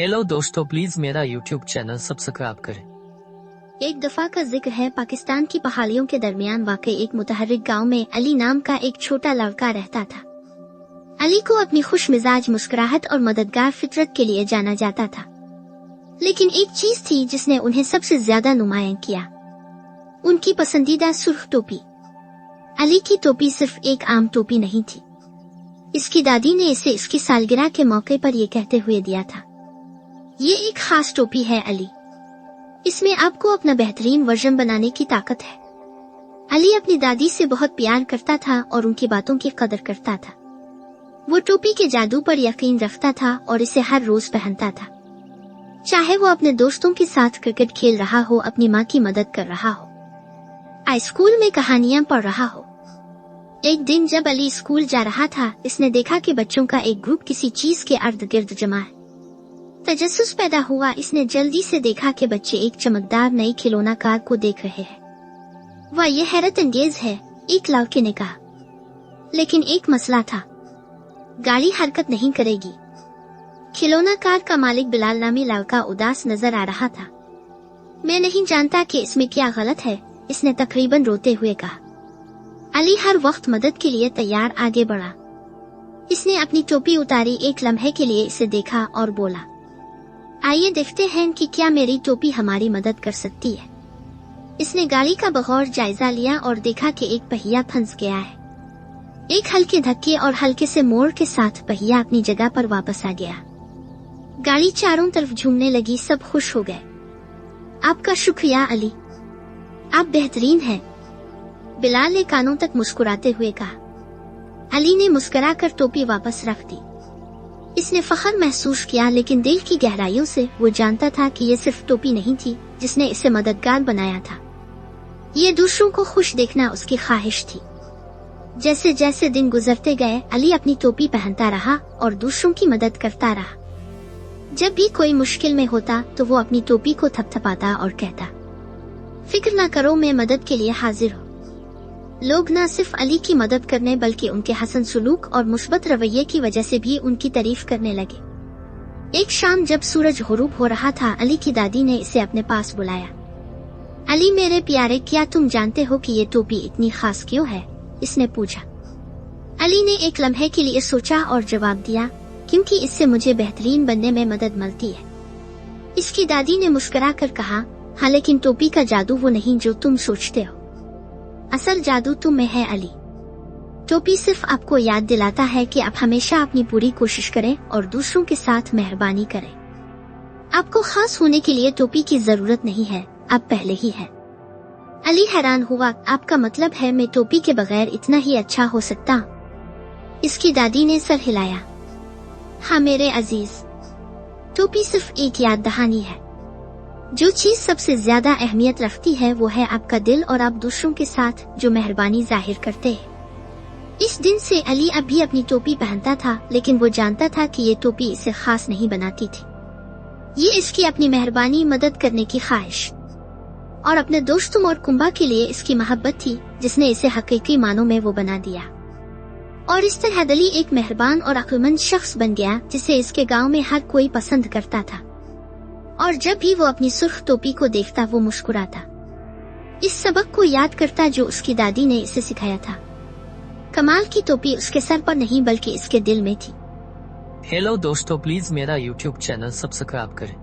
Hello दोस्तों, please मेरा YouTube channel subscribe करें। एक दफा का जिक्र है, पाकिस्तान की पहाड़ियों के दरमियान वाक़ई एक मुतहर्रिक गांव में अली नाम का एक छोटा लड़का रहता था। अली को अपनी खुश मिजाज मुस्कुराहट और मददगार फितरत के लिए जाना जाता था, लेकिन एक चीज थी जिसने उन्हें सबसे ज्यादा नुमायां किया, उनकी पसंदीदा सुर्ख टोपी। अली की टोपी सिर्फ एक आम टोपी नहीं थी। इसकी दादी ने इसे इसकी सालगिरह के मौके पर ये कहते हुए दिया था, ये एक खास टोपी है अली, इसमें आपको अपना बेहतरीन वर्जन बनाने की ताकत है। अली अपनी दादी से बहुत प्यार करता था और उनकी बातों की कदर करता था। वो टोपी के जादू पर यकीन रखता था और इसे हर रोज पहनता था, चाहे वो अपने दोस्तों के साथ क्रिकेट खेल रहा हो, अपनी माँ की मदद कर रहा हो, स्कूल में कहानियां पढ़ रहा हो। एक दिन जब अली स्कूल जा रहा था, इसने देखा कि बच्चों का एक ग्रुप किसी चीज के इर्द गिर्द जमा है। तजस्सुस पैदा हुआ। इसने जल्दी से देखा कि बच्चे एक चमकदार नई खिलौना कार को देख रहे हैं। वाह, ये हैरत अंगेज है, एक लड़के ने कहा। लेकिन एक मसला था, गाड़ी हरकत नहीं करेगी। खिलौना कार का मालिक बिलाल नामी लड़का उदास नजर आ रहा था। मैं नहीं जानता कि इसमें क्या गलत है, इसने तकरीबन रोते हुए कहा। अली हर वक्त मदद के लिए तैयार आगे बढ़ा। इसने अपनी टोपी उतारी, एक लम्हे के लिए इसे देखा और बोला, आइए देखते हैं कि क्या मेरी टोपी हमारी मदद कर सकती है। इसने गाड़ी का बगौर जायजा लिया और देखा कि एक पहिया फंस गया है। एक हल्के धक्के और हल्के से मोड़ के साथ पहिया अपनी जगह पर वापस आ गया। गाड़ी चारों तरफ झूमने लगी, सब खुश हो गए। आपका शुक्रिया अली, आप बेहतरीन हैं, बिलाल ने कानों तक मुस्कुराते हुए कहा। अली ने मुस्कुराकर टोपी वापस रख दी। इसने फख्र महसूस किया, लेकिन दिल की गहराइयों से वो जानता था कि ये सिर्फ टोपी नहीं थी जिसने इसे मददगार बनाया था। ये दूसरों को खुश देखना उसकी ख्वाहिश थी। जैसे जैसे दिन गुजरते गए, अली अपनी टोपी पहनता रहा और दूसरों की मदद करता रहा। जब भी कोई मुश्किल में होता तो वो अपनी टोपी को थपथपाता और कहता, फिक्र न करो, मैं मदद के लिए हाजिर हूँ। लोग न सिर्फ अली की मदद करने बल्कि उनके हसन सुलूक और मुस्बत रवैये की वजह से भी उनकी तारीफ करने लगे। एक शाम जब सूरज गुरूब हो रहा था, अली की दादी ने इसे अपने पास बुलाया। अली मेरे प्यारे, क्या तुम जानते हो कि ये टोपी इतनी खास क्यों है? इसने पूछा। अली ने एक लम्हे के लिए सोचा और जवाब दिया, क्योंकि इससे मुझे बेहतरीन बनने में मदद मिलती है। इसकी दादी ने मुस्कुरा कर कहा, हाँ, लेकिन टोपी का जादू वो नहीं जो तुम सोचते हो। असल जादू तुम में है अली। टोपी सिर्फ आपको याद दिलाता है कि आप हमेशा अपनी पूरी कोशिश करें और दूसरों के साथ मेहरबानी करें। आपको खास होने के लिए टोपी की जरूरत नहीं है, आप पहले ही है। अली हैरान हुआ, आपका मतलब है मैं टोपी के बगैर इतना ही अच्छा हो सकता? इसकी दादी ने सर हिलाया। हाँ मेरे अजीज, टोपी सिर्फ एक याद दहानी है। जो चीज सबसे ज्यादा अहमियत रखती है वो है आपका दिल और आप दूसरों के साथ जो मेहरबानी जाहिर करते हैं। इस दिन से अली अब भी अपनी टोपी पहनता था, लेकिन वो जानता था कि ये टोपी इसे खास नहीं बनाती थी। ये इसकी अपनी मेहरबानी, मदद करने की ख्वाहिश और अपने दोस्तों और कुंबा के लिए इसकी मोहब्बत थी जिसने इसे हकीकी मानों में वो बना दिया। और इस तरह अली एक मेहरबान और अक्लमंद शख्स बन गया जिसे इसके गाँव में हर कोई पसंद करता था। और जब भी वो अपनी सुर्ख टोपी को देखता वो मुस्कुराता, इस सबक को याद करता जो उसकी दादी ने इसे सिखाया था। कमाल की टोपी उसके सर पर नहीं बल्कि इसके दिल में थी। हेलो दोस्तों, प्लीज मेरा यूट्यूब चैनल सब्सक्राइब करें।